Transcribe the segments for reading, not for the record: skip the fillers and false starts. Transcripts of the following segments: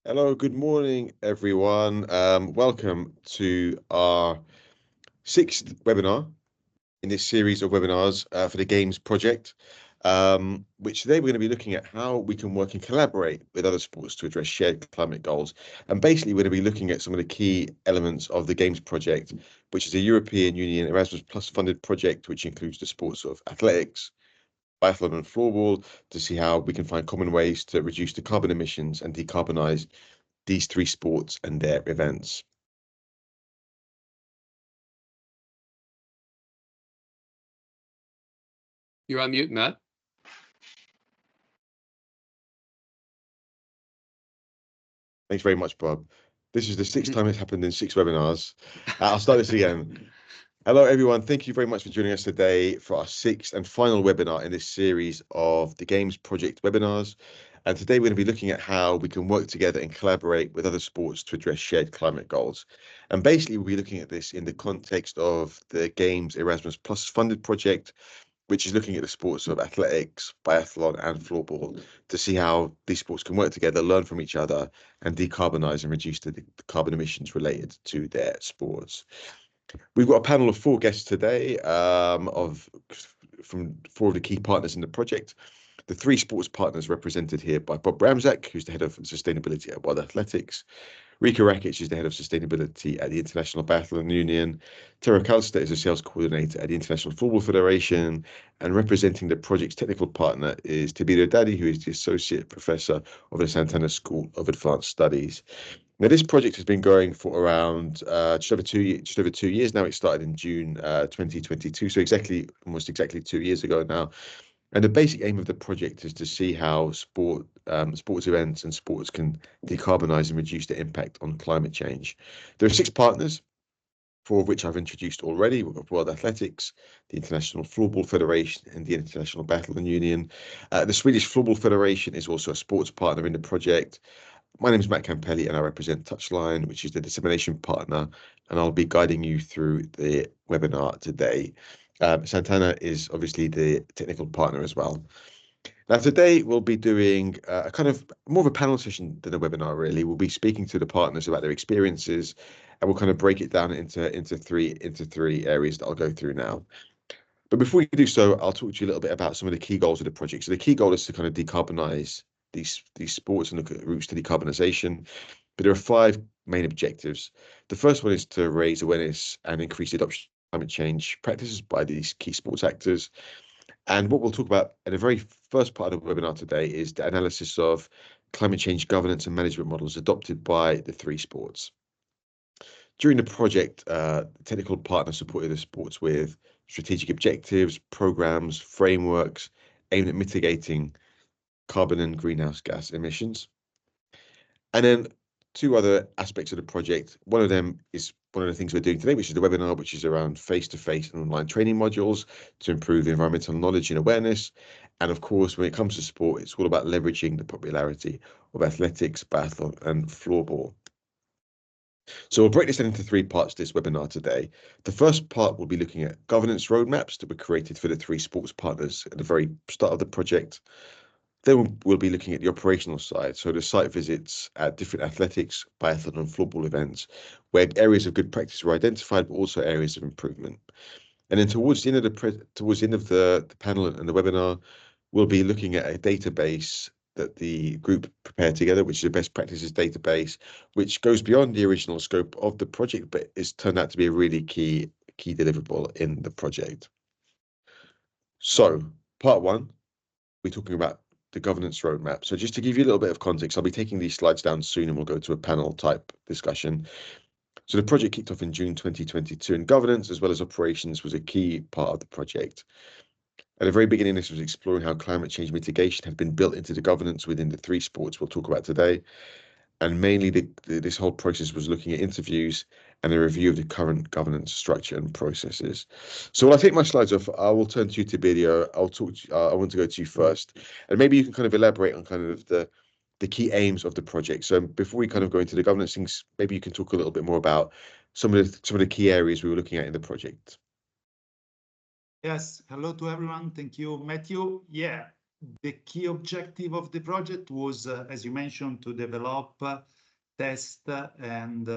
Hello, good morning, everyone. Welcome to our sixth webinar in this series of webinars for the Games project, which today we're going to be looking at how we can work and collaborate with other sports to address shared climate goals. And basically, we're going to be looking at some of the key elements of the Games project, which is a European Union Erasmus Plus funded project, which includes the sports of athletics, biathlon and floorball, to see how we can find common ways to reduce the carbon emissions and decarbonize these three sports and their events. You're on mute, Matt. Thanks very much, Bob. This is the sixth time it's happened in 6 webinars. I'll start this again. Hello, everyone. Thank you very much for joining us today for our sixth and final webinar in this series of the Games Project webinars. And today we're going to be looking at how we can work together and collaborate with other sports to address shared climate goals. And basically, we'll be looking at this in the context of the Games Erasmus Plus funded project, which is looking at the sports of athletics, biathlon, and floorball to see how these sports can work together, learn from each other, and decarbonize and reduce the carbon emissions related to their sports. We've got a panel of 4 guests today from 4 of the key partners in the project. The 3 sports partners represented here by Bob Ramczak, who's the head of sustainability at World Athletics. Rika Rakic is the head of sustainability at the International Biathlon Union. Tara Kalster is a sales coordinator at the International Floorball Federation. And representing the project's technical partner is Tibirio Dadi, who is the associate professor of the Santana School of Advanced Studies. Now, this project has been going for around just over 2 years now. It started in June 2022, so almost exactly 2 years ago now. And the basic aim of the project is to see how sports events and sports can decarbonize and reduce the impact on climate change. There are 6 partners, 4 of which I've introduced already. We've got World Athletics, the International Floorball Federation, and the International Biathlon Union. The Swedish Floorball Federation is also a sports partner in the project. My name is Matt Campelli, and I represent Touchline, which is the dissemination partner, and I'll be guiding you through the webinar today. Santana is obviously the technical partner as well. Now, today we'll be doing a kind of more of a panel session than a webinar, really. We'll be speaking to the partners about their experiences, and we'll kind of break it down into three areas that I'll go through now. But before we do so, I'll talk to you a little bit about some of the key goals of the project. So the key goal is to kind of decarbonize these sports and look at routes to decarbonisation. But there are 5 main objectives. The first one is to raise awareness and increase the adoption of climate change practices by these key sports actors. And what we'll talk about in the very first part of the webinar today is the analysis of climate change governance and management models adopted by the 3 sports. During the project, the technical partner supported the sports with strategic objectives, programs, frameworks aimed at mitigating carbon and greenhouse gas emissions. And then 2 other aspects of the project. One of them is one of the things we're doing today, which is the webinar, which is around face-to-face and online training modules to improve environmental knowledge and awareness. And of course, when it comes to sport, it's all about leveraging the popularity of athletics, biathlon, and floorball. So we'll break this down into 3 parts this webinar today. The first part will be looking at governance roadmaps that were created for the 3 sports partners at the very start of the project. Then we'll be looking at the operational side, so the site visits at different athletics, biathlon and floorball events, where areas of good practice were identified, but also areas of improvement. And then towards the end of the panel and the webinar, we'll be looking at a database that the group prepared together, which is a best practices database, which goes beyond the original scope of the project, but it's turned out to be a really key deliverable in the project. So part 1, we're talking about the governance roadmap. So just to give you a little bit of context, I'll be taking these slides down soon and we'll go to a panel type discussion. So the project kicked off in June 2022, and governance as well as operations was a key part of the project. At the very beginning, this was exploring how climate change mitigation had been built into the governance within the 3 sports we'll talk about today. And mainly this whole process was looking at interviews and a review of the current governance structure and processes. So when I take my slides off, I will turn to you, Tibirio. I want to go to you first, and maybe you can kind of elaborate on kind of the key aims of the project. So before we kind of go into the governance things, maybe you can talk a little bit more about some of the key areas we were looking at in the project. Yes, hello to everyone. Thank you, Matthew. Yeah, the key objective of the project was, as you mentioned, to develop test and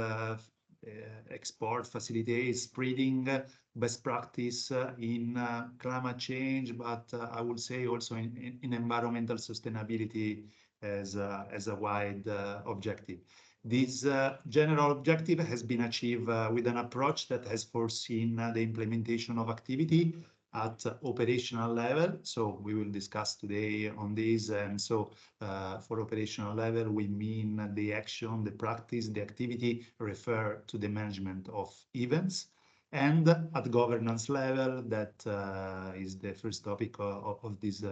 export, facilitate, spreading best practice in climate change, but I would say also in environmental sustainability as a wide objective. This general objective has been achieved with an approach that has foreseen the implementation of activity at operational level. So we will discuss today on this. And so for operational level, we mean the action, the practice, the activity refer to the management of events. And at governance level, that is the first topic of this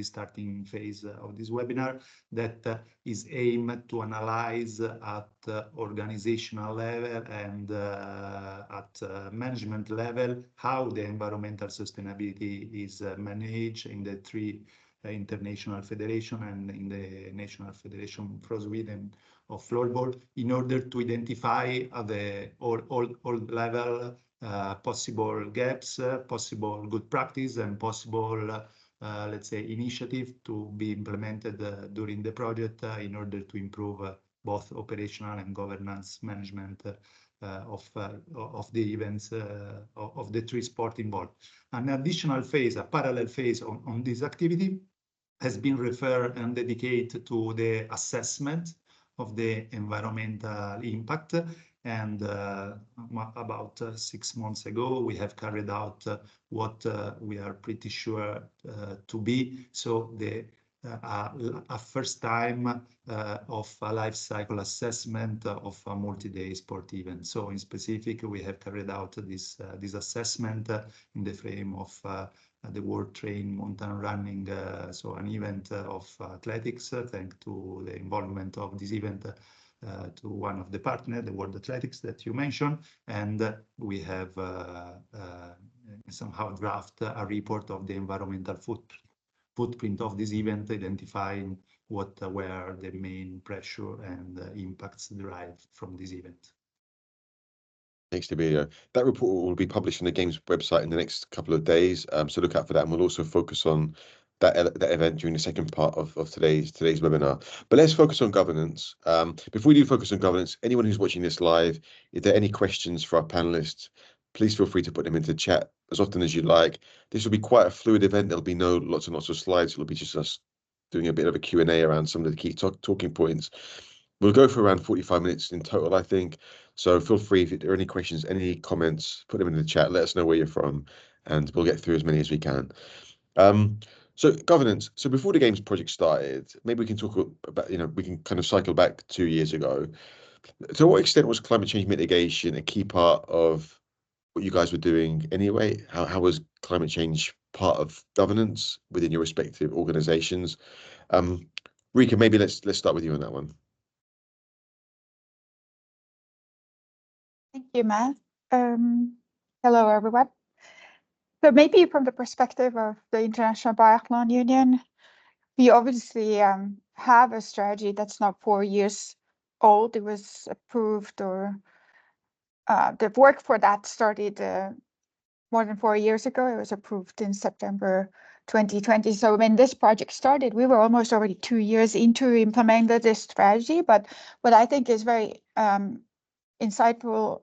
starting phase of this webinar, that is aimed to analyze at organizational level and at management level how the environmental sustainability is managed in the three international federation and in the National Federation for Sweden of floorball, in order to identify at the all level possible gaps, possible good practice, and possible let's say initiative to be implemented during the project in order to improve both operational and governance management of the events of the three sport involved. An additional phase, a parallel phase on this activity has been referred and dedicated to the assessment of the environmental impact. And about 6 months ago, we have carried out what we are pretty sure to be. So a first time of a life cycle assessment of a multi-day sport event. So in specific, we have carried out this assessment in the frame of the World Train Mountain Running, so an event of athletics, thanks to the involvement of this event to one of the partners, the World Athletics that you mentioned. And we have somehow draft a report of the environmental footprint of this event, identifying what were the main pressure and impacts derived from this event. Thanks, Tibia. That report will be published on the game's website in the next couple of days, so look out for that, and we'll also focus on that event during the second part of today's webinar. But let's focus on governance. Before we do focus on governance, anyone who's watching this live, if there are any questions for our panelists, please feel free to put them into chat as often as you like. This will be quite a fluid event. There'll be no lots and lots of slides. It'll be just us doing a bit of a Q&A around some of the key talking points. We'll go for around 45 minutes in total, I think. So feel free, if there are any questions, any comments, put them in the chat. Let us know where you're from, and we'll get through as many as we can. So governance. So before the games project started, maybe we can talk about, we can kind of cycle back 2 years ago. To what extent was climate change mitigation a key part of what you guys were doing anyway? How was climate change part of governance within your respective organizations? Rika, maybe let's start with you on that one. Thank you, Matt. Hello, everyone. So maybe from the perspective of the International Biathlon Union, we obviously have a strategy that's now 4 years old. It was approved, or the work for that started more than 4 years ago. It was approved in September 2020. So when this project started, we were almost already 2 years into implementing this strategy. But what I think is very insightful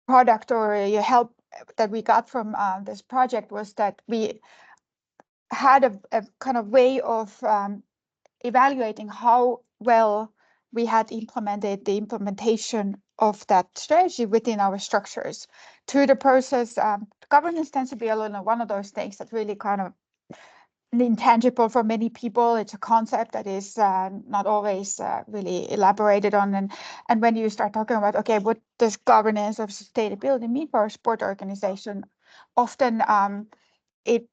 product or help that we got from this project was that we had a kind of way of evaluating how well we had implemented the implementation of that strategy within our structures. Through the process, governance tends to be one of those things that really kind of intangible for many people. It's a concept that is not always really elaborated on. And when you start talking about, okay, what does governance of sustainability mean for a sport organization? Often it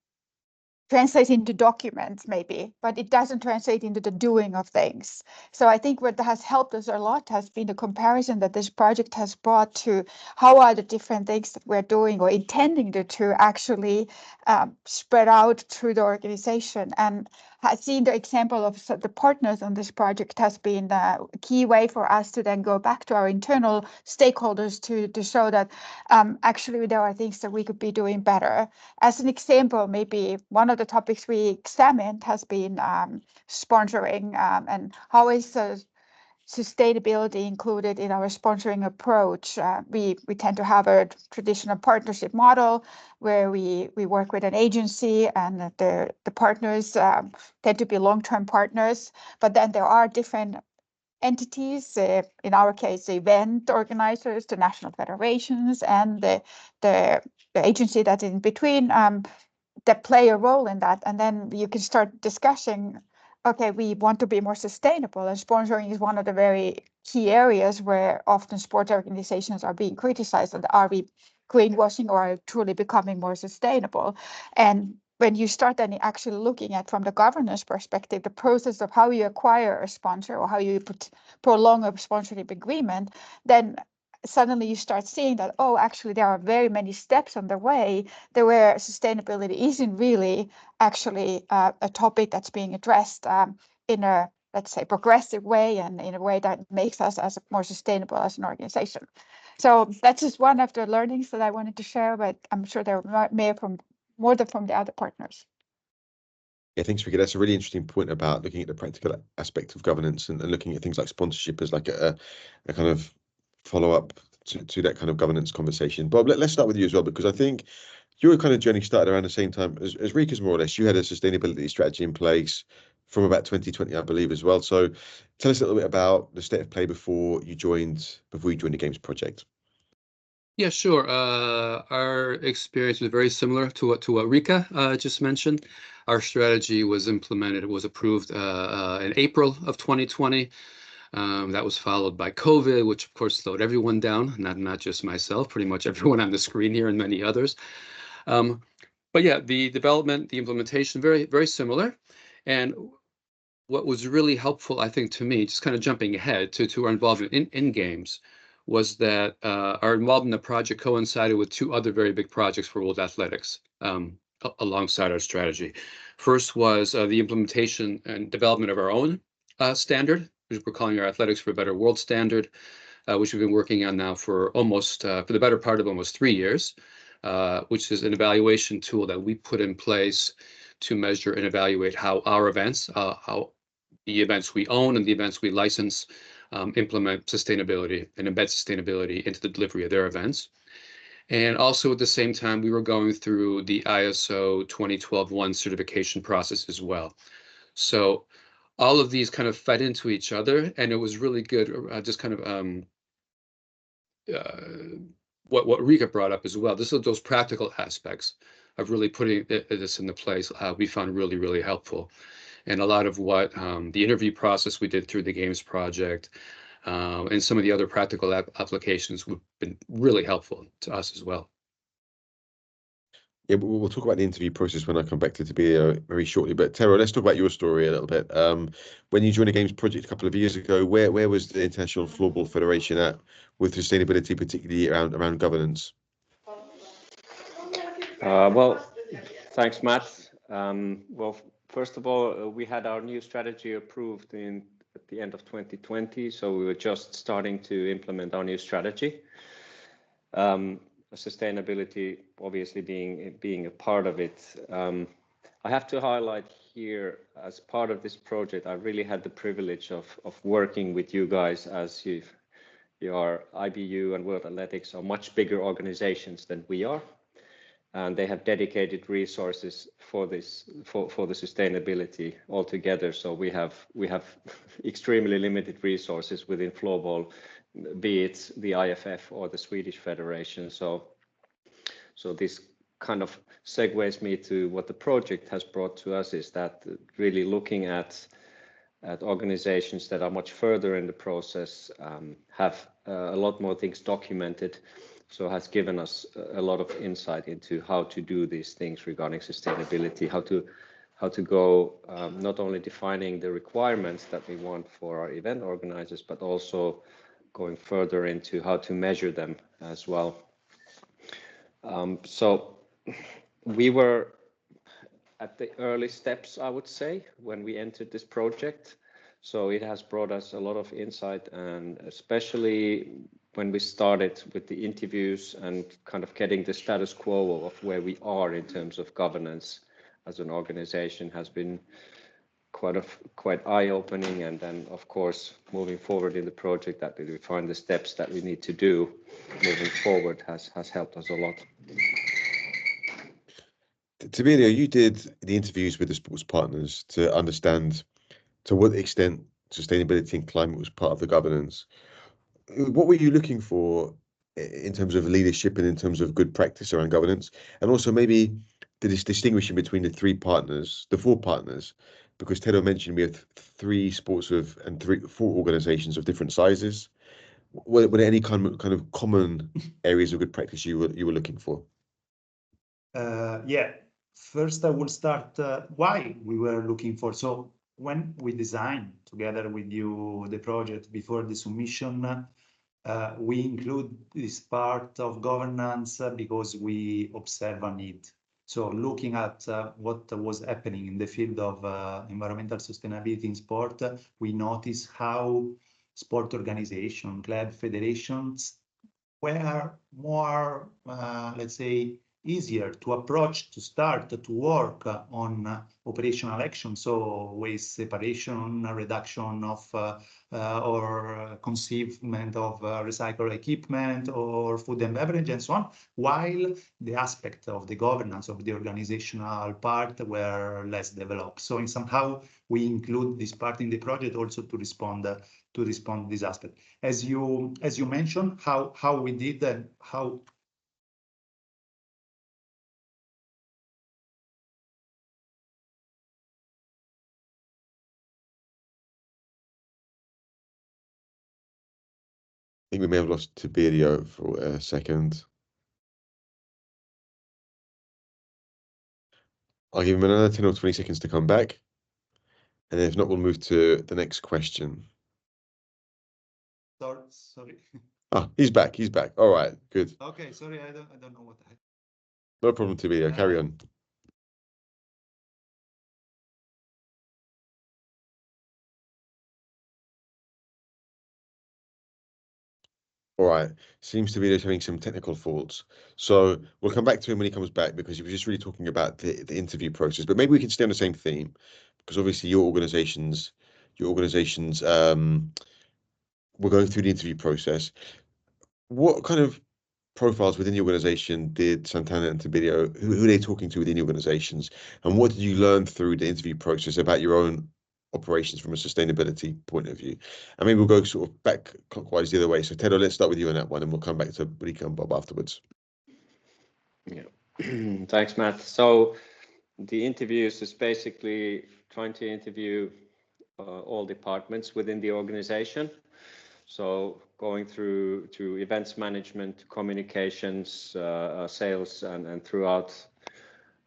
translates into documents maybe, but it doesn't translate into the doing of things. So I think what has helped us a lot has been the comparison that this project has brought to how are the different things that we're doing or intending to actually spread out through the organization. And seeing the example of the partners on this project has been a key way for us to then go back to our internal stakeholders to show that actually there are things that we could be doing better. As an example, maybe one of the topics we examined has been sponsoring, and how is sustainability included in our sponsoring approach. We tend to have a traditional partnership model where we work with an agency, and the partners tend to be long-term partners. But then there are different entities, in our case, the event organizers, the national federations, and the agency that's in between, that play a role in that. And then you can start discussing, okay, we want to be more sustainable, and sponsoring is one of the very key areas where often sports organizations are being criticized. And are we greenwashing, or are truly becoming more sustainable? And when you start then actually looking at, from the governance perspective, the process of how you acquire a sponsor or how you prolong a sponsorship agreement, then suddenly you start seeing that, oh, actually there are very many steps on the way there where sustainability isn't really actually a topic that's being addressed in a, let's say, progressive way, and in a way that makes us as more sustainable as an organization. So that's just one of the learnings that I wanted to share, but I'm sure there are more from the other partners. Yeah, thanks, Ricky. That's a really interesting point about looking at the practical aspect of governance and looking at things like sponsorship as like a kind of follow-up to that kind of governance conversation. Bob, let's start with you as well, because I think your kind of journey started around the same time as Rika's, more or less. You had a sustainability strategy in place from about 2020, I believe, as well. So tell us a little bit about the state of play before you joined the Games project. Yeah, sure. Our experience was very similar to what Rika just mentioned. Our strategy was implemented, was approved in April of 2020. That was followed by COVID, which of course slowed everyone down, not just myself, pretty much everyone on the screen here and many others. But yeah, the development, the implementation, very, very similar. And what was really helpful, I think, to me, just kind of jumping ahead to our involvement in games, was that our involvement in the project coincided with two other very big projects for World Athletics alongside our strategy. First was the implementation and development of our own standard, which we're calling our Athletics for a Better World standard, which we've been working on now for for the better part of almost 3 years, which is an evaluation tool that we put in place to measure and evaluate how our events, how the events we own and the events we license, implement sustainability and embed sustainability into the delivery of their events. And also at the same time, we were going through the ISO 2012-1 certification process as well. So all of these kind of fed into each other, and it was really good, just kind of what Rika brought up as well. Those practical aspects of really putting this into place, we found really, really helpful. And a lot of what the interview process we did through the Games project and some of the other practical applications have been really helpful to us as well. Yeah, we'll talk about the interview process when I come back to Tabea very shortly. But Tero, let's talk about your story a little bit. When you joined the Games project a couple of years ago, where was the International Floorball Federation at with sustainability, particularly around governance? Well, thanks, Matt. Well, first of all, we had our new strategy approved at the end of 2020, so we were just starting to implement our new strategy. Sustainability obviously being a part of it. I have to highlight here, as part of this project, I really had the privilege of working with you guys, as your IBU and World Athletics are much bigger organizations than we are, and they have dedicated resources for this for the sustainability altogether. So we have extremely limited resources within floorball, be it the IFF or the Swedish Federation. So this kind of segues me to what the project has brought to us, is that really looking at organizations that are much further in the process, have a lot more things documented, so has given us a lot of insight into how to do these things regarding sustainability, how to go not only defining the requirements that we want for our event organizers, but also going further into how to measure them as well. So we were at the early steps, I would say, when we entered this project. So it has brought us a lot of insight, and especially when we started with the interviews and kind of getting the status quo of where we are in terms of governance as an organization has been quite eye-opening, and then of course moving forward in the project, that we find the steps that we need to do moving forward has helped us a lot. Tiberio, you did the interviews with the sports partners to understand to what extent sustainability and climate was part of the governance. What were you looking for in terms of leadership and in terms of good practice around governance? And also maybe the distinguishing between the four partners, because Teddo mentioned we have four organizations of different sizes. Were there any kind of common areas of good practice you were looking for? Yeah, first I will start why we were looking for. So when we designed together with you the project before the submission, we include this part of governance because we observe a need. So looking at what was happening in the field of environmental sustainability in sport, we notice how sport organization, club federations were more, let's say, easier to approach, to start to work on operational action. So waste separation, reduction of or conceivment of recycled equipment or food and beverage and so on, while the aspect of the governance of the organizational part were less developed. So in somehow we include this part in the project also to respond to this aspect. As you mentioned, how we did and how I think we may have lost Tiberio for a second. I'll give him another 10 or 20 seconds to come back. And if not, we'll move to the next question. sorry. Ah, he's back. He's back. All right, good. Okay, sorry, I don't know what I... No problem, Tiberio. Carry on. All right. Seems to be there's having some technical faults. So we'll come back to him when he comes back because he was just really talking about the interview process. But maybe we can stay on the same theme because obviously your organizations were going through the interview process. What kind of profiles within the organization did Santana and Tiberio, who are they talking to within the organizations? And what did you learn through the interview process about your own operations from a sustainability point of view? And maybe we'll go sort of back clockwise the other way. So Teddo, let's start with you on that one and we'll come back to Rika and Bob afterwards. Yeah. Thanks, Matt. So the interviews is basically trying to interview all departments within the organization. So going through events management, communications, sales, and throughout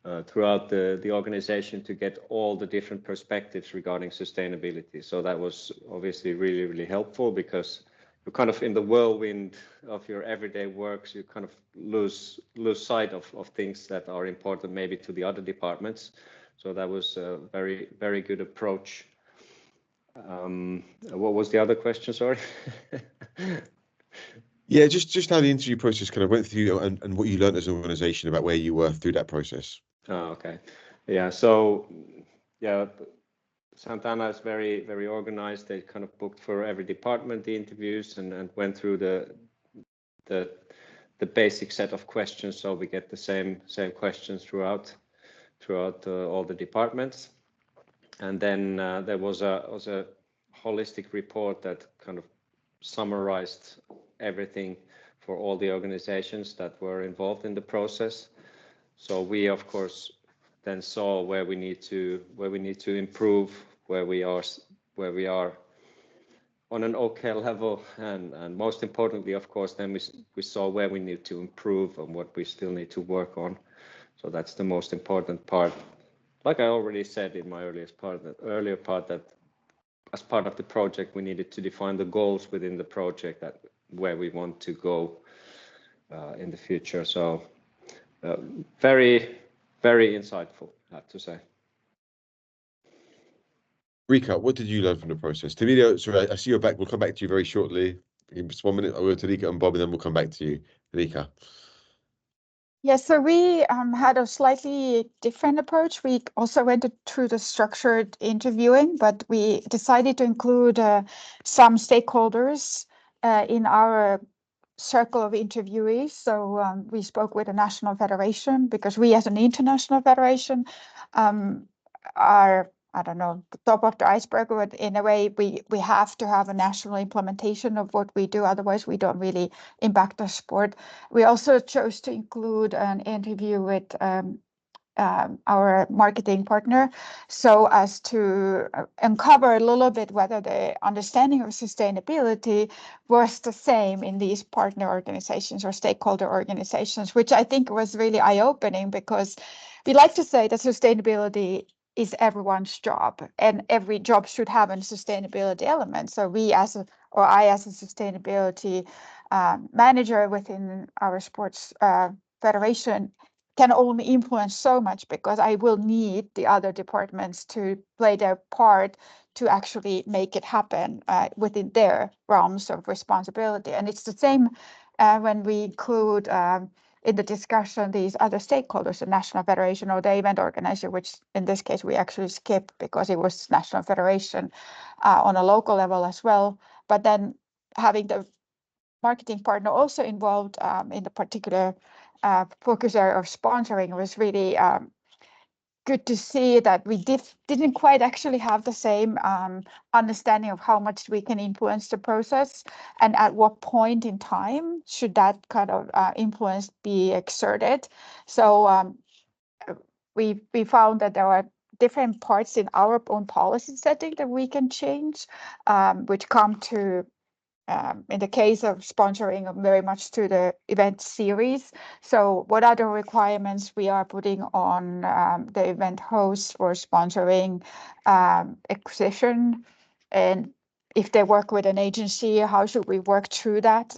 the organization to get all the different perspectives regarding sustainability. So that was obviously really, really helpful because you're kind of in the whirlwind of your everyday works. You kind of lose sight of things that are important maybe to the other departments. So that was a very, very good approach. What was the other question? Sorry. Yeah, just how the interview process kind of went through and what you learned as an organization about where you were through that process. Oh, okay. Yeah. So, yeah, Santana is very, very organized. They kind of booked for every department the interviews and went through the basic set of questions. So we get the same questions throughout all the departments. And then there was a holistic report that kind of summarized everything for all the organizations that were involved in the process. So we, of course, then saw where we need to improve, where we are on an okay level, and most importantly, of course, then we saw where we need to improve and what we still need to work on. So that's the most important part. Like I already said in my earlier part, that as part of the project, we needed to define the goals within the project that where we want to go in the future. So very, very insightful, I have to say. Rika, what did you learn from the process? Tiberio, sorry, I see you're back. We'll come back to you very shortly. In just 1 minute, I'll go to Rika and Bob, and then we'll come back to you. Rika. Yes, so we had a slightly different approach. We also went through the structured interviewing, but we decided to include some stakeholders in our circle of interviewees. So we spoke with the national federation because we, as an international federation, are, I don't know, the top of the iceberg. But in a way, we have to have a national implementation of what we do. Otherwise, we don't really impact the sport. We also chose to include an interview with our marketing partner, so as to uncover a little bit whether the understanding of sustainability was the same in these partner organizations or stakeholder organizations, which I think was really eye-opening, because we like to say that sustainability is everyone's job, and every job should have a sustainability element. So I as a sustainability manager within our sports federation can only influence so much, because I will need the other departments to play their part to actually make it happen within their realms of responsibility. And it's the same when we include in the discussion these other stakeholders, the National Federation or the event organizer, which in this case we actually skipped because it was National Federation on a local level as well. But then having the marketing partner also involved in the particular focus area of sponsoring was really good to see that we didn't quite actually have the same understanding of how much we can influence the process, and at what point in time should that kind of influence be exerted. So we found that there are different parts in our own policy setting that we can change, which come to in the case of sponsoring, very much to the event series. So what are the requirements we are putting on the event hosts for sponsoring acquisition? And if they work with an agency, how should we work through that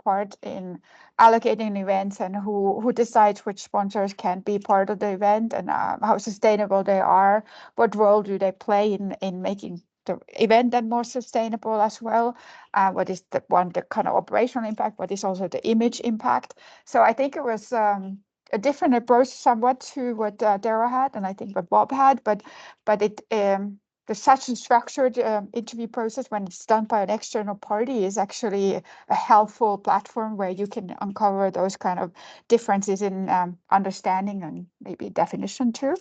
part in allocating events, and who decides which sponsors can be part of the event, and how sustainable they are? What role do they play in making the event then more sustainable as well? What is the kind of operational impact? What is also the image impact? So I think it was a different approach somewhat to what Dara had, and I think what Bob had, but it the such a structured interview process, when it's done by an external party, is actually a helpful platform where you can uncover those kind of differences in understanding and maybe definition too.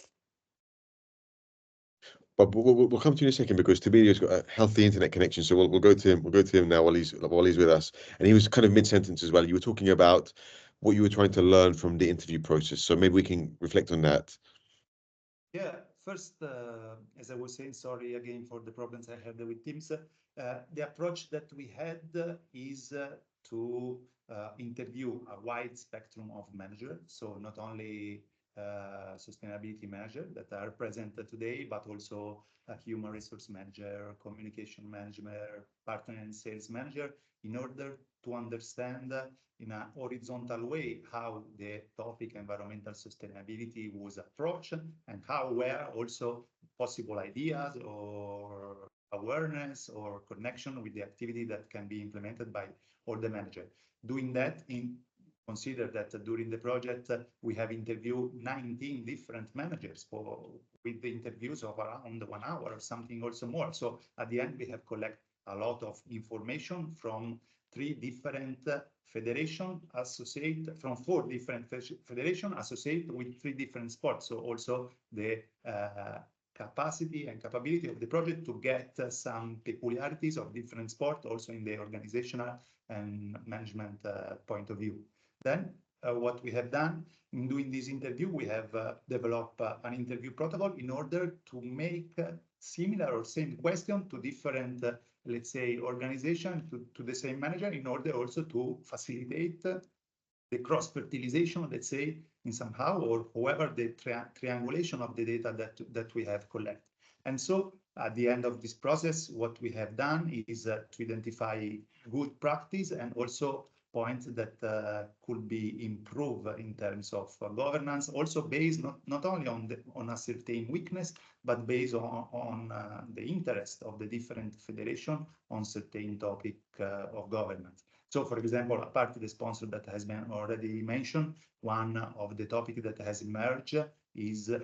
But we'll come to you in a second, because Tiberiu's got a healthy internet connection, so we'll go to him. We'll go to him now while he's with us. And he was kind of mid-sentence as well. You were talking about what you were trying to learn from the interview process, so maybe we can reflect on that. Yeah, first, as I was saying, sorry again for the problems I had with Teams. The approach that we had is to interview a wide spectrum of managers, so not only sustainability manager that are present today, but also a human resource manager, communication manager, partner and sales manager, in order to understand in a horizontal way how the topic environmental sustainability was approached, and how were also possible ideas or awareness or connection with the activity that can be implemented by all the manager. Doing that, consider that during the project we have interviewed 19 different managers with the interviews of around 1 hour or something, also more. So at the end we have collected a lot of information from 3 different federation associate, from 4 different federation associated with 3 different sports. So also the capacity and capability of the project to get some peculiarities of different sports, also in the organizational and management point of view. Then what we have done in doing this interview, we have developed an interview protocol in order to make similar or same question to different let's say organization, to the same manager, in order also to facilitate the cross-fertilization, let's say, in somehow, or however the triangulation of the data that we have collected. And so at the end of this process, what we have done is to identify good practice and also points that could be improved in terms of governance, also based not only on a certain weakness, but based on the interest of the different federation on certain topic of governance. So, for example, apart from the sponsor that has been already mentioned, one of the topics that has emerged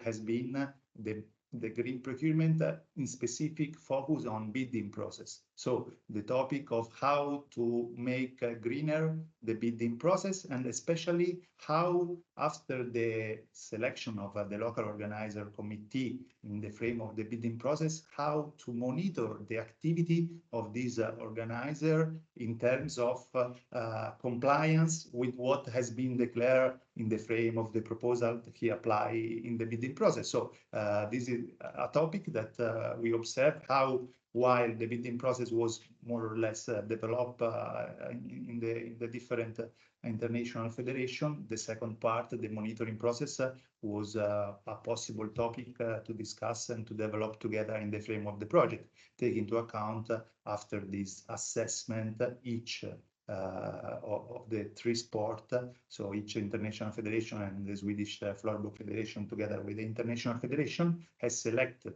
has been the green procurement in specific focus on bidding process. So the topic of how to make greener the bidding process, and especially how after the selection of the local organizer committee in the frame of the bidding process, how to monitor the activity of this organizer in terms of compliance with what has been declared in the frame of the proposal that he apply in the bidding process. So this is a topic that we observe how, while the bidding process was more or less developed in the different international federation, the second part, the monitoring process, was a possible topic to discuss and to develop together in the frame of the project, take into account after this assessment each of the three sports, so each international federation and the Swedish Floorball Federation together with the international federation has selected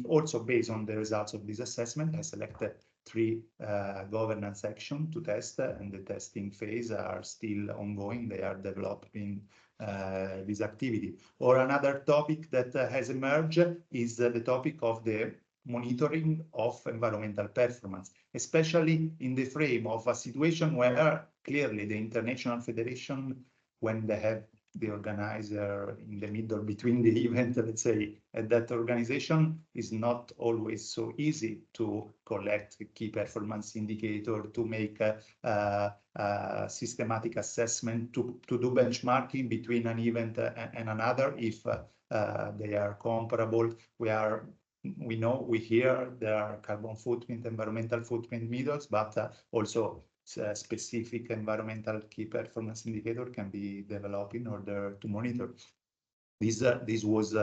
also based on the results of this assessment, has selected three governance actions to test, and the testing phase are still ongoing. They are developing this activity. Or another topic that has emerged is the topic of the monitoring of environmental performance, especially in the frame of a situation where clearly the international federation, when they have the organizer in the middle between the event, let's say, at that organization, is not always so easy to collect key performance indicator, to make a systematic assessment, to do benchmarking between an event and another if they are comparable. We hear there are carbon footprint, environmental footprint methods, but also specific environmental key performance indicator can be developed in order to monitor. This was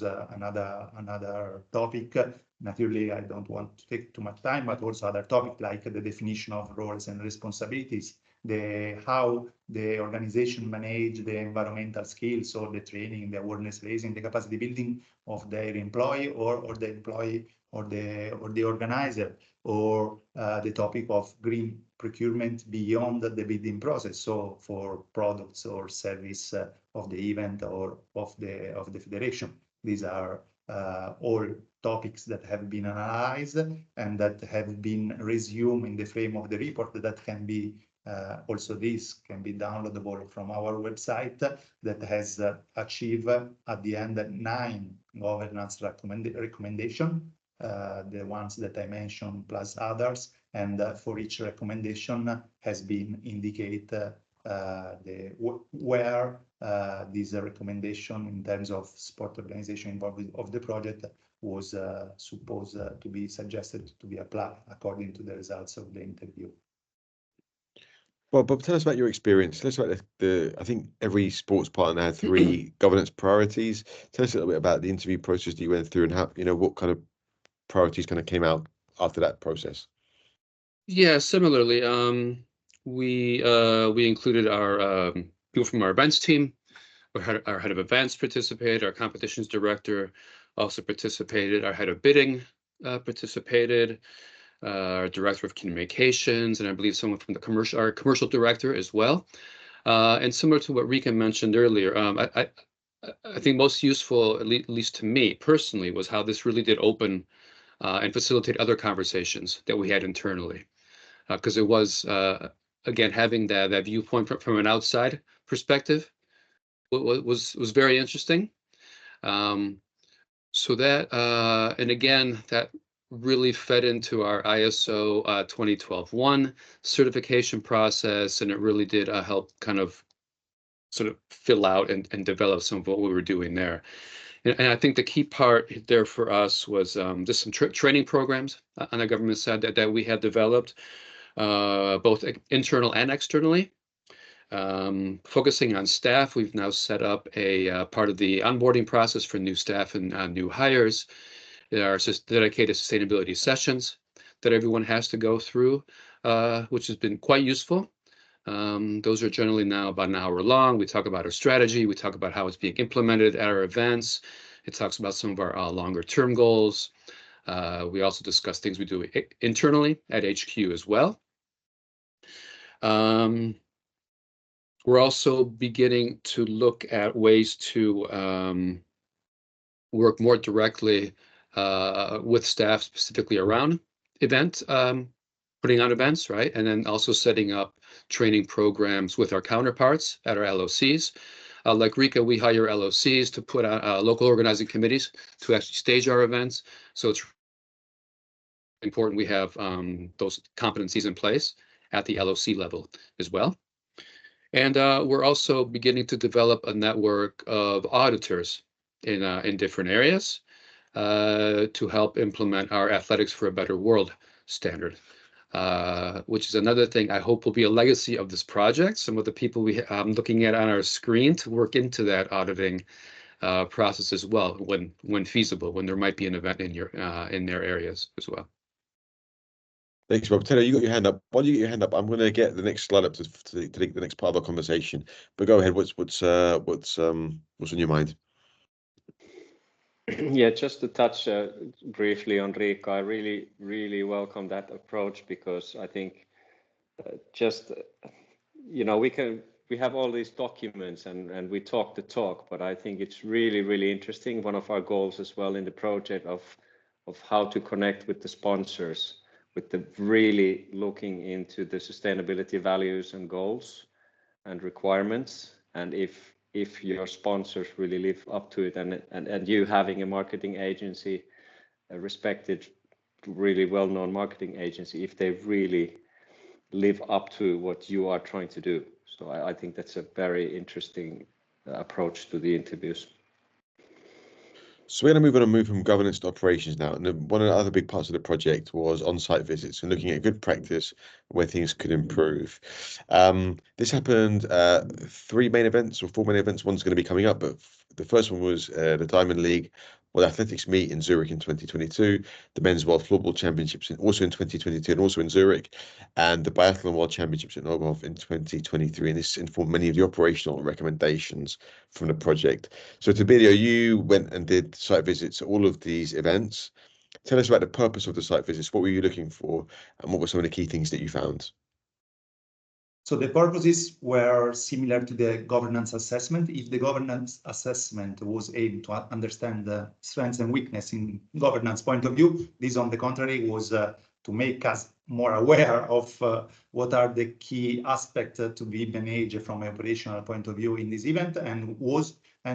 another topic. Naturally, I don't want to take too much time, but also other topics like the definition of roles and responsibilities, how the organization manage the environmental skills, or the training, the awareness raising, the capacity building of their employee or the employee or the organizer, or the topic of green procurement beyond the bidding process, so for products or service of the event or of the federation. These are all topics that have been analyzed and that have been resumed in the frame of the report that can be also this can be downloadable from our website, that has achieved at the end 9 governance recommendations, the ones that I mentioned plus others, and for each recommendation has been indicate where this recommendation in terms of sport organization involved of the project was supposed to be suggested to be applied according to the results of the interview. Well, Bob, tell us about your experience. Tell us about I think every sports partner had 3 governance priorities. Tell us a little bit about the interview process that you went through and how, what kind of priorities kind of came out after that process. Yeah, similarly, we included our people from our events team. Our head of events participated. Our competitions director also participated. Our head of bidding participated. Our director of communications, and I believe someone from our commercial director as well. And similar to what Rika mentioned earlier, I think most useful, at least to me personally, was how this really did open and facilitate other conversations that we had internally. Because it was, again, having that viewpoint from an outside perspective was very interesting. So that, and again, that really fed into our ISO 2012-1 certification process, and it really did help kind of sort of fill out and develop some of what we were doing there. And I think the key part there for us was just some training programs on the government side that we had developed, both internal and externally. Focusing on staff, we've now set up a part of the onboarding process for new staff and new hires. There are dedicated sustainability sessions that everyone has to go through, which has been quite useful. Those are generally now about an hour long. We talk about our strategy. We talk about how it's being implemented at our events. It talks about some of our longer term goals. We also discuss things we do internally at HQ as well. We're also beginning to look at ways to work more directly with staff specifically around putting on events, right? And then also setting up training programs with our counterparts at our LOCs. Like Rika, we hire LOCs to put on local organizing committees to actually stage our events. So it's important we have those competencies in place at the LOC level as well. And we're also beginning to develop a network of auditors in different areas to help implement our Athletics for a Better World standard, which is another thing I hope will be a legacy of this project. Some of the people I'm looking at on our screen to work into that auditing process as well, when feasible, when there might be an event in their areas as well. Thanks, Rob. Taylor, you got your hand up. While you get your hand up, I'm going to get the next slide up to take the next part of our conversation. But go ahead. What's on your mind? Yeah, just to touch briefly on Rika, I really welcome that approach, because I think we have all these documents and we talk the talk, but I think it's really interesting. One of our goals as well in the project of how to connect with the sponsors, with the really looking into the sustainability values and goals and requirements, and if your sponsors really live up to it, and you having a marketing agency, a respected, really well-known marketing agency, if they really live up to what you are trying to do. So I think that's a very interesting approach to the interviews. So we're going to move from governance to operations now. And one of the other big parts of the project was on-site visits and looking at good practice where things could improve. This happened 4 main events. One's going to be coming up, but the first one was the Diamond League World Athletics meet in Zurich in 2022, the Men's World Floorball Championships also in 2022 and also in Zurich, and the Biathlon World Championships in Oberhof in 2023. And this informed many of the operational recommendations from the project. So Tabilio, you went and did site visits at all of these events. Tell us about the purpose of the site visits. What were you looking for, and what were some of the key things that you found? So the purposes were similar to the governance assessment. If the governance assessment was aimed to understand the strengths and weakness in governance point of view, this, on the contrary, was to make us more aware of what are the key aspects to be managed from an operational point of view in this event, and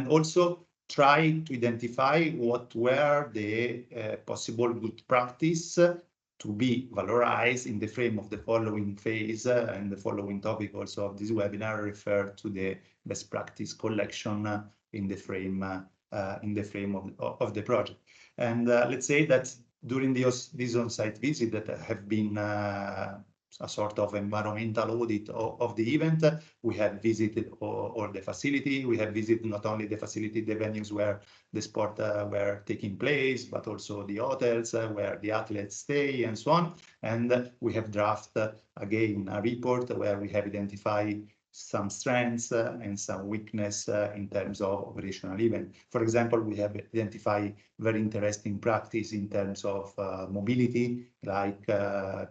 also try to identify what were the possible good practice to be valorized in the frame of the following phase, and the following topic also of this webinar refer to the best practice collection in the frame of the project. And let's say that during this on-site visit that have been a sort of environmental audit of the event, we have visited all the facility. We have visited not only the facility, the venues where the sport were taking place, but also the hotels where the athletes stay and so on. And we have drafted again a report where we have identified some strengths and some weakness in terms of operational event. For example, we have identified very interesting practice in terms of mobility, like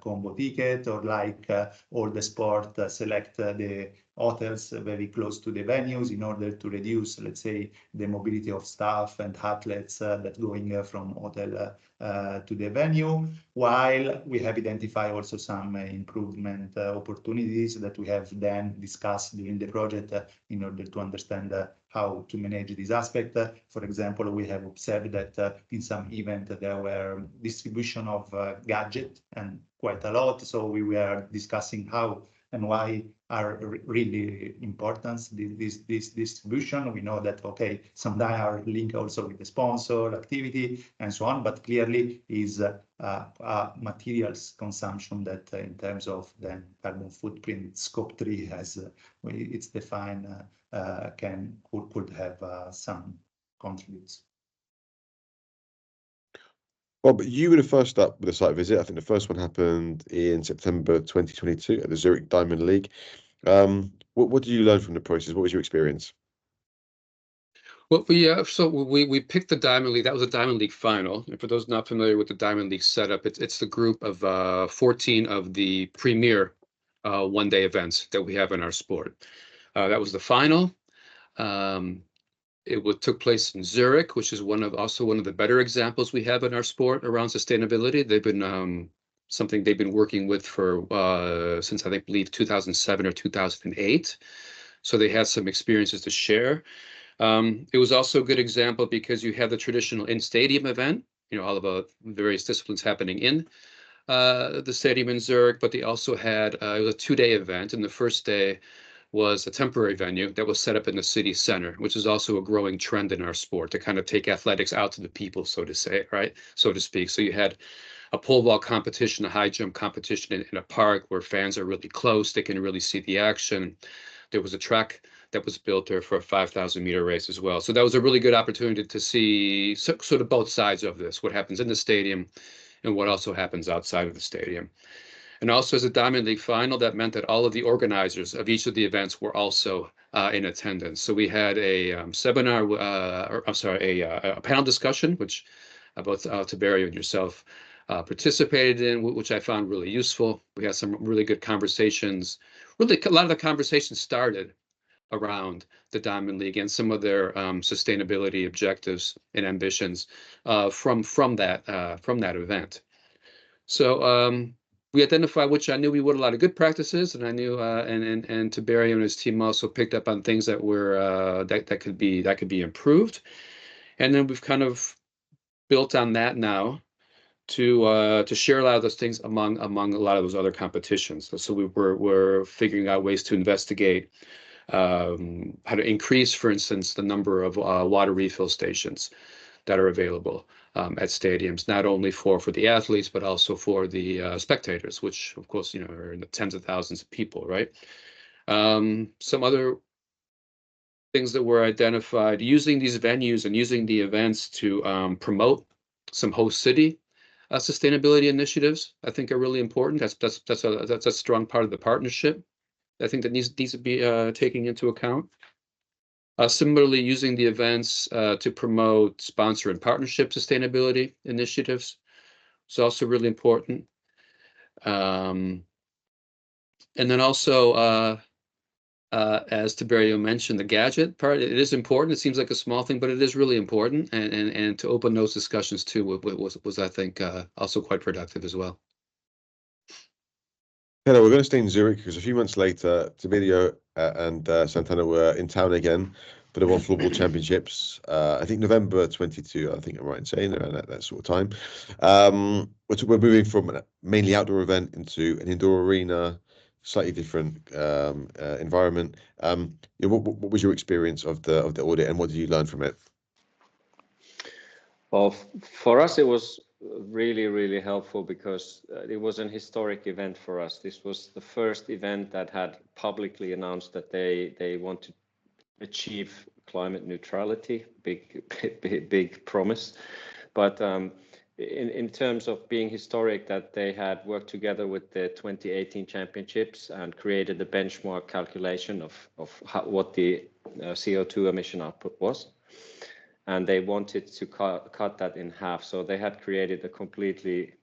combo ticket, or like all the sport select the hotels very close to the venues in order to reduce, let's say, the mobility of staff and athletes that going from hotel to the venue, while we have identified also some improvement opportunities that we have then discussed during the project in order to understand how to manage this aspect. For example, we have observed that in some event there were distribution of gadgets, and quite a lot. So we were discussing how and why are really important this distribution. We know that, okay, some are linked also with the sponsor activity and so on, but clearly is a materials consumption that in terms of the carbon footprint scope 3 has it's defined could have some contributes. Well, but you were the first up with a site visit. I think the first one happened in September 2022 at the Zurich Diamond League. What did you learn from the process? What was your experience? Well, we picked the Diamond League. That was a Diamond League final. And for those not familiar with the Diamond League setup, it's the group of 14 of the premier one-day events that we have in our sport. That was the final. It took place in Zurich, which is also one of the better examples we have in our sport around sustainability. They've been something they've been working with for since I believe 2007 or 2008. So they had some experiences to share. It was also a good example because you have the traditional in-stadium event, all of the various disciplines happening in the stadium in Zurich, but they also had it was a 2-day event, and the first day was a temporary venue that was set up in the city center, which is also a growing trend in our sport to kind of take athletics out to the people, so to say, right? So to speak. So you had a pole vault competition, a high jump competition in a park where fans are really close. They can really see the action. There was a track that was built there for a 5,000-meter race as well. So that was a really good opportunity to see sort of both sides of this, what happens in the stadium and what also happens outside of the stadium. And also as a Diamond League final, that meant that all of the organizers of each of the events were also in attendance. So we had a seminar, a panel discussion, which both Tiberio and yourself participated in, which I found really useful. We had some really good conversations. Really, a lot of the conversations started around the Diamond League and some of their sustainability objectives and ambitions from that event. So we identified, which I knew we would, a lot of good practices, and I knew and Tiberio and his team also picked up on things that were that could be improved, and then we've kind of built on that now to share a lot of those things among a lot of those other competitions. So we're figuring out ways to investigate how to increase, for instance, the number of water refill stations that are available at stadiums, not only for the athletes, but also for the spectators, which of course, are in the tens of thousands of people, right? Some other things that were identified, using these venues and using the events to promote some host city sustainability initiatives, I think are really important. That's a strong part of the partnership. I think that needs to be taken into account. Similarly, using the events to promote sponsor and partnership sustainability initiatives is also really important. And then also, as Tiberio mentioned, the gadget part, it is important. It seems like a small thing, but it is really important. And to open those discussions too was I think, also quite productive as well. Hello, we're going to stay in Zurich because a few months later, Tiberio and Santana were in town again for the World Floorball Championships. I think November 22, I think I'm right in saying, around that sort of time. We're moving from a mainly outdoor event into an indoor arena, slightly different environment. What was your experience of the audit, and what did you learn from it? Well, for us, it was really, really helpful because it was an historic event for us. This was the first event that had publicly announced that they want to achieve climate neutrality. Big promise. But in terms of being historic, that they had worked together with the 2018 championships and created a benchmark calculation of what the CO2 emission output was. And they wanted to cut that in half. So they had created a completely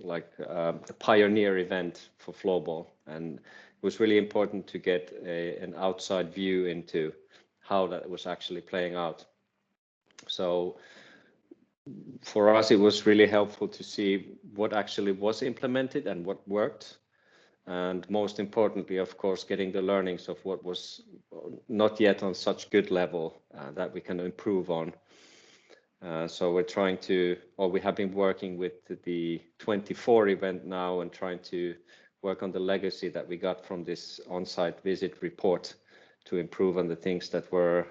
a pioneer event for floorball. And it was really important to get an outside view into how that was actually playing out. So for us, it was really helpful to see what actually was implemented and what worked. And most importantly, of course, getting the learnings of what was not yet on such good level that we can improve on. So we're trying to, or we have been working with the 24 event now and trying to work on the legacy that we got from this on-site visit report to improve on the things that were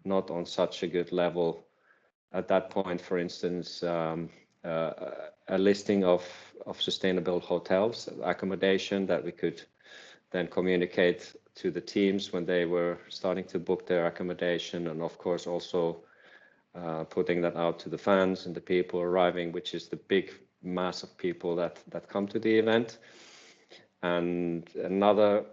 not on such a good level. At that point, for instance, a listing of sustainable hotels, accommodation that we could then communicate to the teams when they were starting to book their accommodation, and of course also putting that out to the fans and the people arriving, which is the big mass of people that come to the event. And another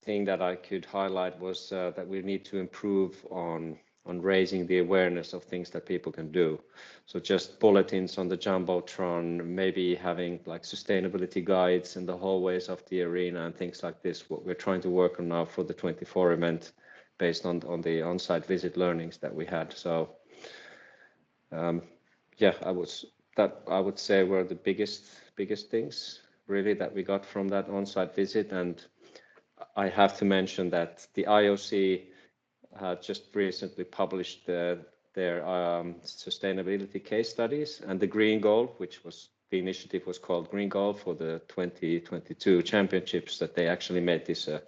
thing that I could highlight was that we need to improve on raising the awareness of things that people can do. So just bulletins on the Jumbotron, maybe having like sustainability guides in the hallways of the arena and things like this, what we're trying to work on now for the 24 event based on the on-site visit learnings that we had. So yeah, I would say were the biggest things really that we got from that on-site visit. And I have to mention that the IOC just recently published their sustainability case studies, and the Green Goal, which was the initiative was called Green Goal for the 2022 championships, that they actually made this a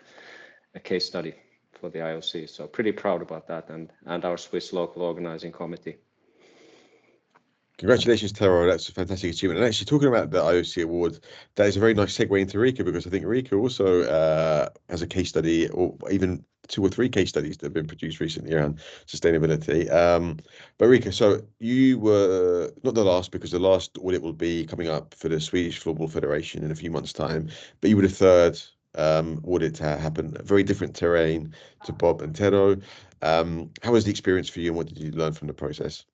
case study for the IOC. So pretty proud about that, and our Swiss local organizing committee. Congratulations, Tero. That's a fantastic achievement. And actually, talking about the IOC award, that is a very nice segue into Rika, because I think Rika also has a case study, or even 2 or 3 case studies that have been produced recently around sustainability. But Rika, so you were not the last, because the last audit will be coming up for the Swedish Floorball Federation in a few months' time, but you were the third audit to happen. A very different terrain to Bob and Tero. How was the experience for you, and what did you learn from the process?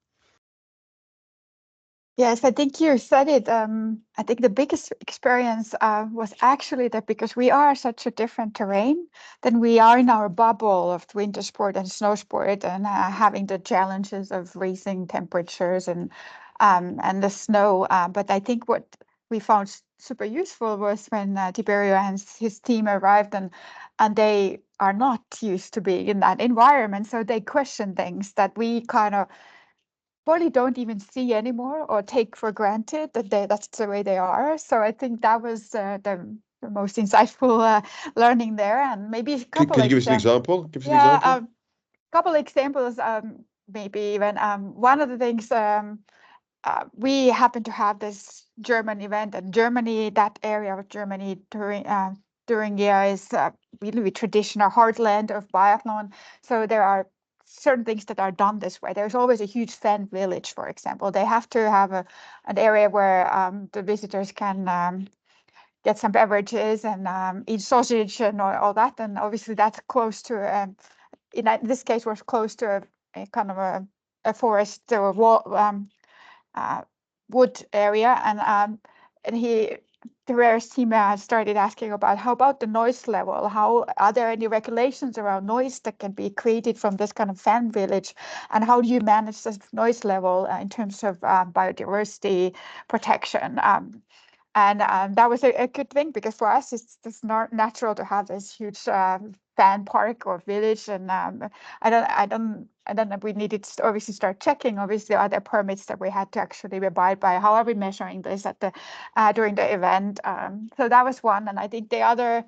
Yes, I think you said it. I think the biggest experience was actually that because we are such a different terrain, then we are in our bubble of winter sport and snow sport, and having the challenges of raising temperatures and the snow. But I think what we found super useful was when Tiberio and his team arrived, and they are not used to being in that environment, so they question things that we kind of probably don't even see anymore or take for granted that that's the way they are. So I think that was the most insightful learning there. And maybe a couple. Could you give us an example? Give us an example. A couple examples. Maybe even one of the things. We happen to have this German event, and Germany, that area of Germany during year is really traditional heartland of biathlon. So there are certain things that are done this way. There's always a huge fan village, for example. They have to have an area where the visitors can get some beverages and eat sausage and all that. And obviously that's close to, in this case, was close to a kind of a forest or wall, wood area, and the Rare's team started asking about how about the noise level? How are there any regulations around noise that can be created from this kind of fan village, and how do you manage this noise level in terms of biodiversity protection? And that was a good thing, because for us it's not natural to have this huge fan park or village, and I don't know. We needed to obviously start checking. Obviously, other permits that we had to actually abide by. How are we measuring this at the during the event? So that was one, and I think the other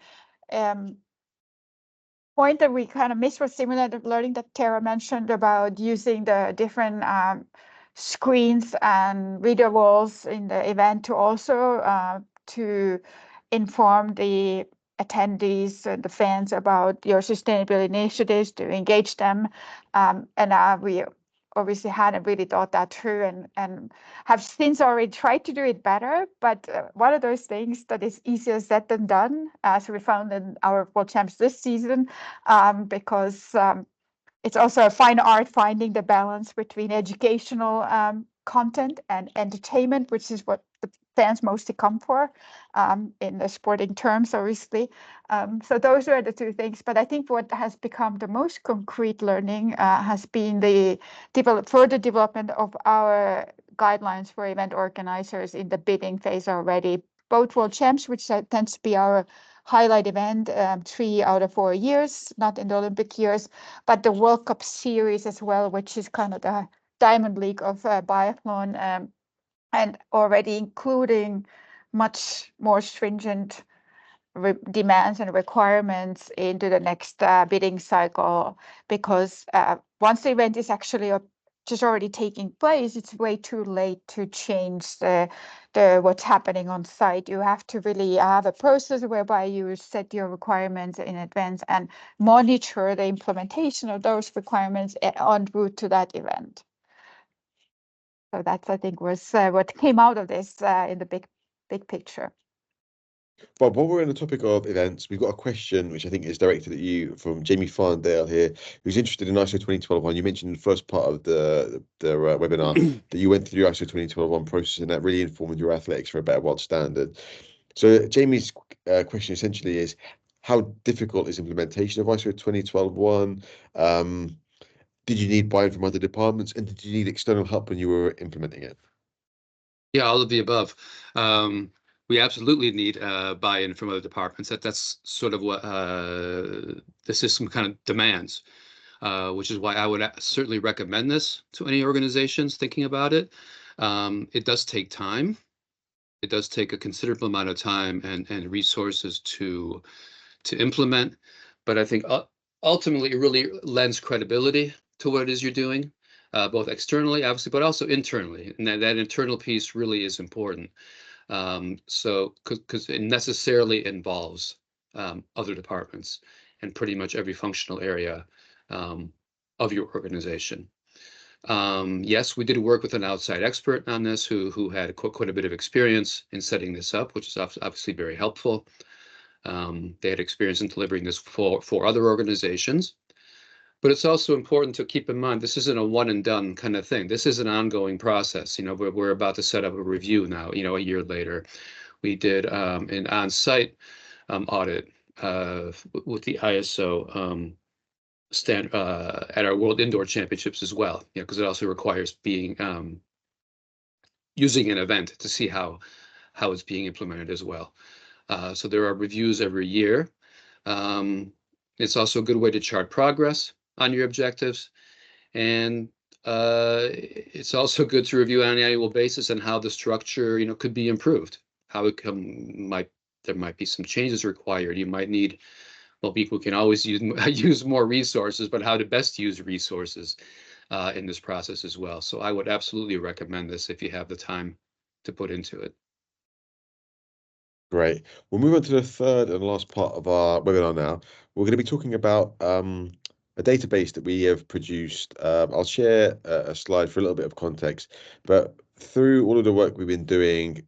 point that we kind of missed was similar to learning that Tara mentioned about using the different screens and video walls in the event to also to inform the attendees and the fans about your sustainability initiatives, to engage them. And we obviously hadn't really thought that through, and have since already tried to do it better. But one of those things that is easier said than done, as we found in our World Champs this season, because it's also a fine art finding the balance between educational content and entertainment, which is what the fans mostly come for in the sporting terms, obviously. So those were the 2 things. But I think what has become the most concrete learning has been the further development of our guidelines for event organizers in the bidding phase already. Both World Champs, which tends to be our highlight event 3 out of 4 years, not in the Olympic years, but the World Cup series as well, which is kind of the Diamond League of biathlon, and already including much more stringent demands and requirements into the next bidding cycle, because once the event is actually just already taking place, it's way too late to change the what's happening on site. You have to really have a process whereby you set your requirements in advance and monitor the implementation of those requirements en route to that event. So that's, I think, was what came out of this in the big picture. Bob, while we're on the topic of events, we've got a question which I think is directed at you from Jamie Farndale here, who's interested in ISO 20021. You mentioned in the first part of the webinar that you went through the ISO 20021 process, and that really informed your athletics for a better world standard. So Jamie's question essentially is, how difficult is implementation of ISO 20021? Did you need buy-in from other departments, and did you need external help when you were implementing it? Yeah, all of the above. We absolutely need buy-in from other departments. That's sort of what the system kind of demands, which is why I would certainly recommend this to any organizations thinking about it. It does take time. It does take a considerable amount of time and resources to implement, but I think ultimately it really lends credibility to what it is you're doing, both externally, obviously, but also internally. And that internal piece really is important. So, because it necessarily involves other departments and pretty much every functional area of your organization. Yes, we did work with an outside expert on this who had quite a bit of experience in setting this up, which is obviously very helpful. They had experience in delivering this for other organizations. But it's also important to keep in mind, this isn't a one and done kind of thing. This is an ongoing process. You know, we're about to set up a review now, you know, a year later. We did an on-site audit with the ISO stand at our World Indoor Championships as well, you know, because it also requires being using an event to see how it's being implemented as well. So there are reviews every year. It's also a good way to chart progress on your objectives. And it's also good to review on an annual basis and how the structure, you know, could be improved. How it there might be some changes required. You might need, well, people can always use more resources, but how to best use resources in this process as well. So I would absolutely recommend this if you have the time to put into it. Great. We'll move on to the third and last part of our webinar now. We're going to be talking about a database that we have produced. I'll share a slide for a little bit of context, but through all of the work we've been doing,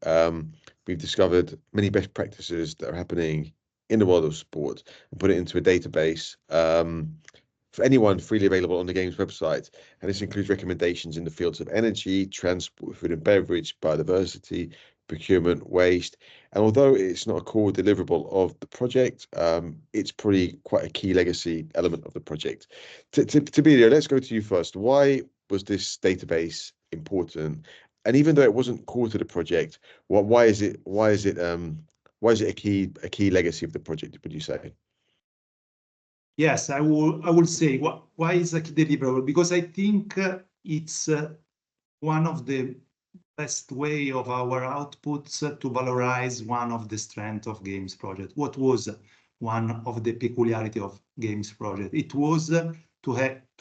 we've discovered many best practices that are happening in the world of sport and put it into a database for anyone, freely available on the game's website. And this includes recommendations in the fields of energy, transport, food and beverage, biodiversity, procurement, waste. And although it's not a core deliverable of the project, it's probably quite a key legacy element of the project. Tiberiu, let's go to you first. Why was this database important? And even though it wasn't core to the project, why is it a key legacy of the project, would you say? Yes, I will say why is a key deliverable? Because I think it's one of the best way of our outputs to valorize one of the strengths of games project. What was one of the peculiarity of games project? It was to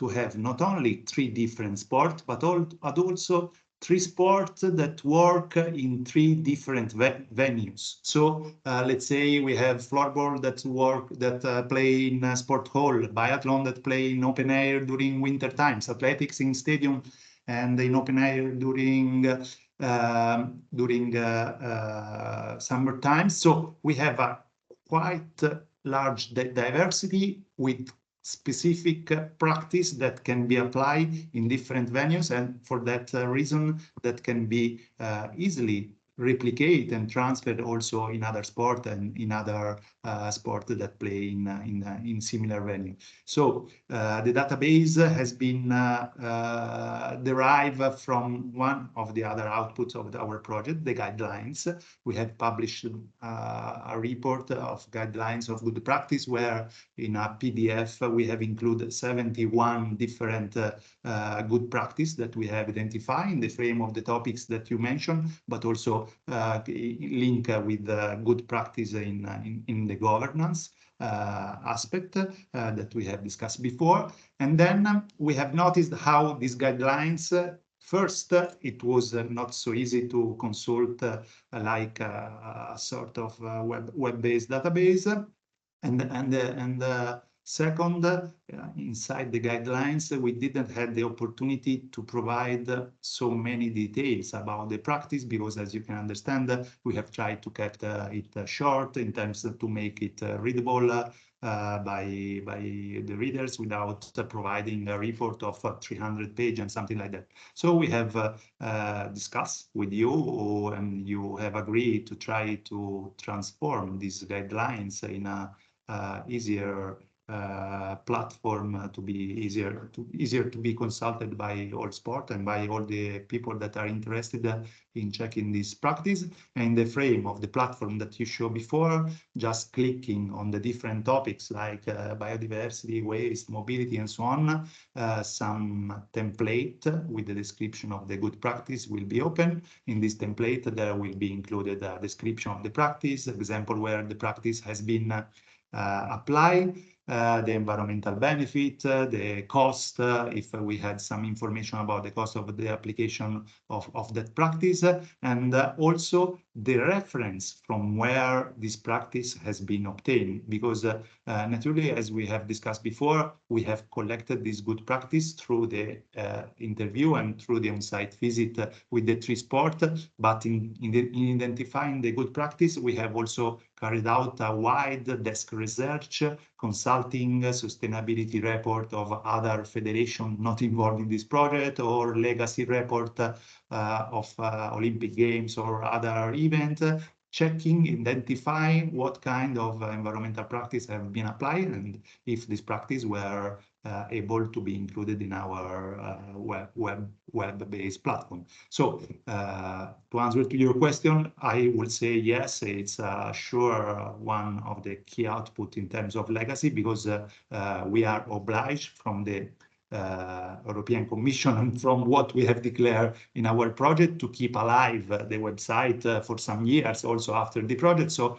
have not only 3 different sports, but also 3 sports that work in 3 different venues. So let's say we have floorball that play in sport hall, biathlon that play in open air during winter times, athletics in stadium and in open air during summer times. So we have a quite large diversity with specific practice that can be applied in different venues, and for that reason that can be easily replicate and transferred also in other sport and in other sport that play in similar venue. So the database has been derived from one of the other outputs of our project, the guidelines. We had published a report of guidelines of good practice, where in a PDF we have included 71 different good practice that we have identified in the frame of the topics that you mentioned, but also link with good practice in the governance aspect that we have discussed before. And then we have noticed how these guidelines, first, it was not so easy to consult like a sort of web-based database. And Second, inside the guidelines, we didn't have the opportunity to provide so many details about the practice because, as you can understand, we have tried to keep it short in terms of to make it readable by the readers without providing a report of 300 pages and something like that. So we have discussed with you, and you have agreed to try to transform these guidelines in a easier platform to be easier to be consulted by all sport and by all the people that are interested in checking this practice. And in the frame of the platform that you showed before, just clicking on the different topics like biodiversity, waste, mobility, and so on, some template with the description of the good practice will be open. In this template, there will be included a description of the practice, example where the practice has been applied, the environmental benefit, the cost, if we had some information about the cost of the application of that practice, and also the reference from where this practice has been obtained. Because naturally, as we have discussed before, we have collected this good practice through the interview and through the on-site visit with the three sport, but in identifying the good practice, we have also carried out a wide desk research, consulting sustainability report of other federations not involved in this project, or legacy report of Olympic Games or other event, checking, identifying what kind of environmental practice have been applied and if this practice were able to be included in our web-based platform. So to answer to your question, I would say yes, it's sure one of the key output in terms of legacy, because we are obliged from the European Commission and from what we have declared in our project to keep alive the website for some years also after the project. So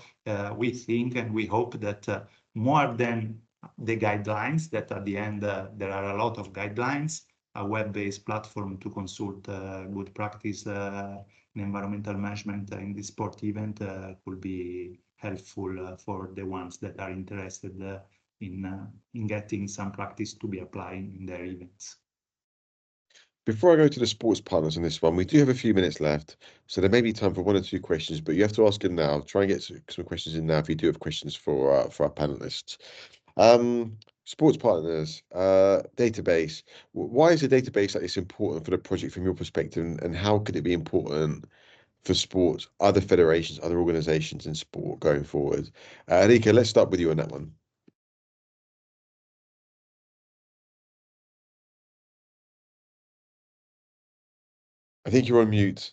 we think and we hope that more than the guidelines, that at the end there are a lot of guidelines, a web-based platform to consult good practice in environmental management in this sport event could be helpful for the ones that are interested in getting some practice to be applied in their events. Before I go to the sports partners on this one, we do have a few minutes left, so there may be time for one or two questions, but you have to ask them now. Try and get some questions in now if you do have questions for our panelists. Sports partners, database. Why is a database like this important for the project from your perspective, and how could it be important for sports, other federations, other organizations in sport going forward? Rika, let's start with you on that one. I think you're on mute.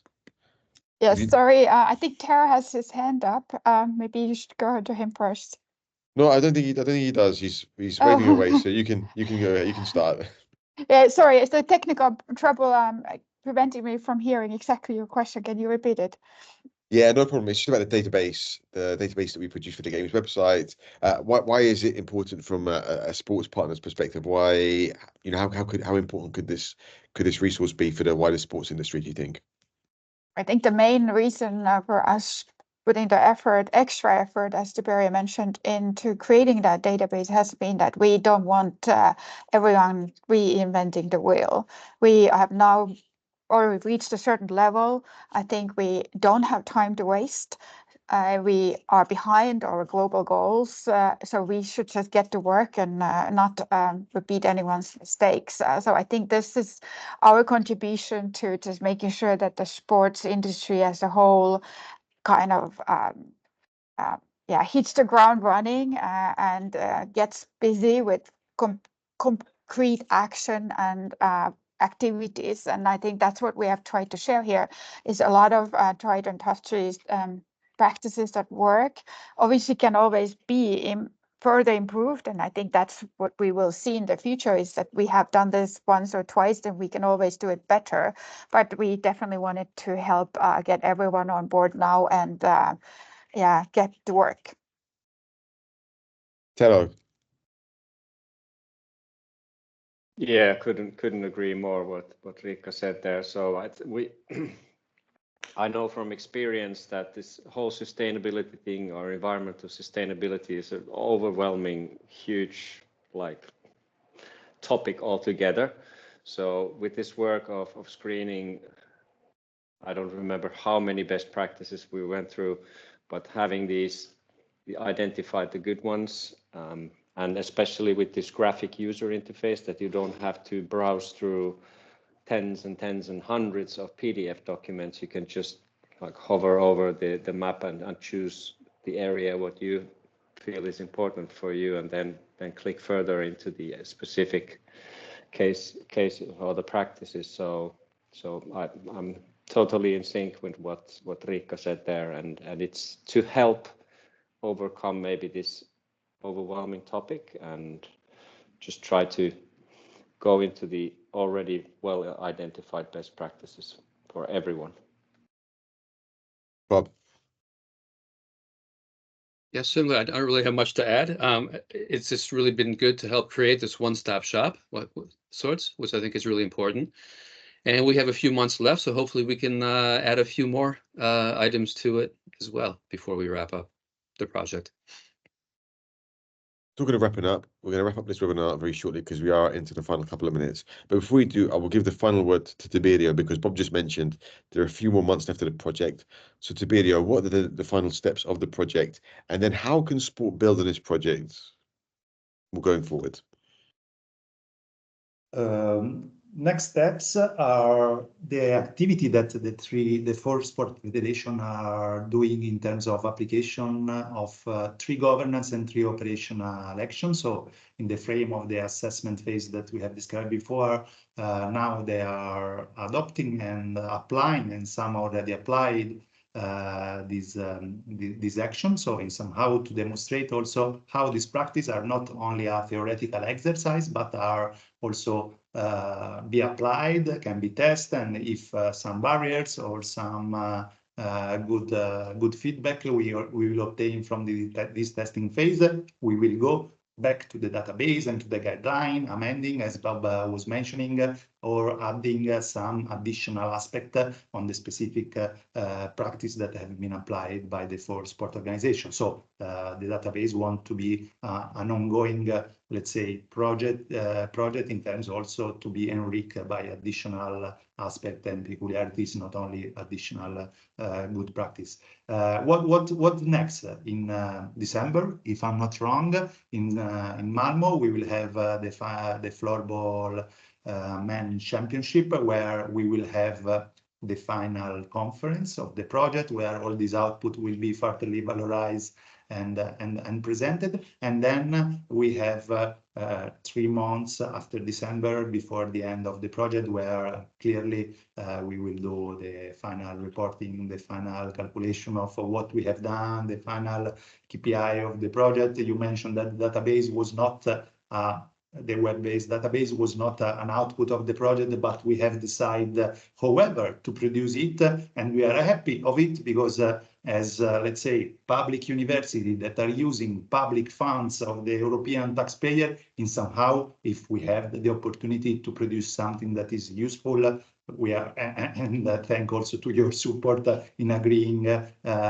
Yes, sorry. I think Tara has his hand up. Maybe you should go to him first. No, I don't think he does. He's waving away, so you can go ahead. You can start. Yeah, sorry, it's the technical trouble preventing me from hearing exactly your question. Can you repeat it? Yeah, no problem. It's just about the database that we produce for the games website. Why is it important from a sports partner's perspective? Why, how important could this resource be for the wider sports industry, do you think? I think the main reason for us putting the extra effort, as Tiberi mentioned, into creating that database has been that we don't want everyone reinventing the wheel. We have now already reached a certain level. I think we don't have time to waste. We are behind our global goals, so we should just get to work and not repeat anyone's mistakes. So I think this is our contribution to just making sure that the sports industry as a whole kind of hits the ground running and gets busy with concrete action and activities. And I think that's what we have tried to share here, is a lot of tried and tested practices that work. Obviously can always be further improved, and I think that's what we will see in the future, is that we have done this once or twice, then we can always do it better. But we definitely wanted to help get everyone on board now and get to work. Tero. Yeah, couldn't agree more what Rika said there. So I know from experience that this whole sustainability thing, or environmental sustainability, is an overwhelming, huge like topic altogether. So with this work of screening, I don't remember how many best practices we went through, but having these, we identified the good ones, and especially with this graphic user interface that you don't have to browse through tens and hundreds of PDF documents. You can just like hover over the map and choose the area what you feel is important for you, and then click further into the specific case or the practices. So I'm totally in sync with what Riikka said there, and it's to help overcome maybe this overwhelming topic and just try to go into the already well identified best practices for everyone. Bob. Yeah, similar. I don't really have much to add. It's just really been good to help create this one-stop shop sorts, which I think is really important. And we have a few months left, so hopefully we can add a few more items to it as well before we wrap up the project. Talking of wrapping up, we're going to wrap up this webinar very shortly because we are into the final couple of minutes. But before we do, I will give the final word to Tiberio, because Bob just mentioned there are a few more months left of the project. So Tiberio, what are the final steps of the project? And then how can sport build on this project going forward? Next steps are the activity that the four sport federation are doing in terms of application of 3 governance and 3 operational actions. So in the frame of the assessment phase that we have described before, now they are adopting and applying, and some already applied these actions. So in somehow to demonstrate also how these practices are not only a theoretical exercise, but are also be applied, can be tested, and if some barriers or some good feedback we will obtain from this testing phase, we will go back to the database and to the guideline, amending, as Bob was mentioning, or adding some additional aspect on the specific practice that have been applied by the 4 sport organizations. So the database want to be an ongoing, let's say, project in terms also to be enriched by additional aspect and peculiarities, not only additional good practice. What next? In December, if I'm not wrong, in Malmo, we will have the floorball men championship, where we will have the final conference of the project, where all this output will be furtherly valorized and presented. And then we have 3 months after December, before the end of the project, where clearly we will do the final reporting, the final calculation of what we have done, the final KPI of the project. You mentioned that the database was not the web-based database was not an output of the project, but we have decided, however, to produce it, and we are happy of it, because as let's say, public university that are using public funds of the European taxpayer, in somehow, if we have the opportunity to produce something that is useful, we are, and thank also to your support in agreeing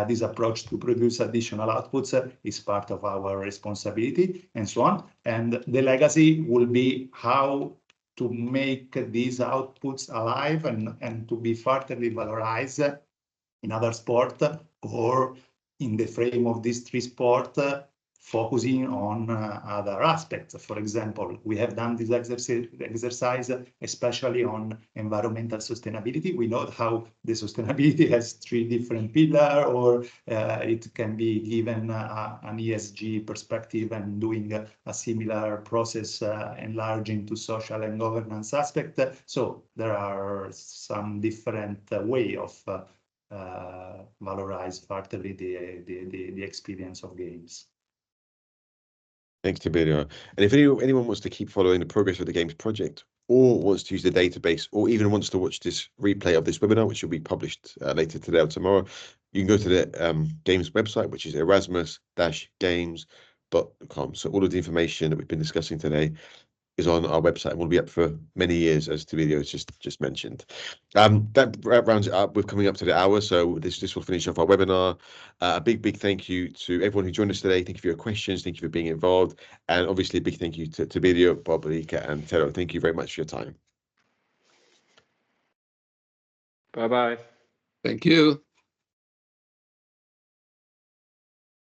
this approach to produce additional outputs is part of our responsibility, and so on. And the legacy will be how to make these outputs alive and to be furtherly valorized in other sport, or in the frame of these 3 sports, focusing on other aspects. For example, we have done this exercise especially on environmental sustainability. We know how the sustainability has 3 different pillars, or it can be given an ESG perspective and doing a similar process enlarging to social and governance aspect. So there are some different way of valorize furtherly the experience of games. Thanks, Tiberio. And if anyone wants to keep following the progress of the Games project, or wants to use the database, or even wants to watch this replay of this webinar, which will be published later today or tomorrow, you can go to the Games website, which is erasmus-games.com. So all of the information that we've been discussing today is on our website and will be up for many years, as Tobidio has just mentioned. That rounds it up. We're coming up to the hour, so this will finish off our webinar. A big thank you to everyone who joined us today. Thank you for your questions. Thank you for being involved, and obviously a big thank you to Tobidio, Bob, Rika, and Tero. Thank you very much for your time. Bye bye. Thank you.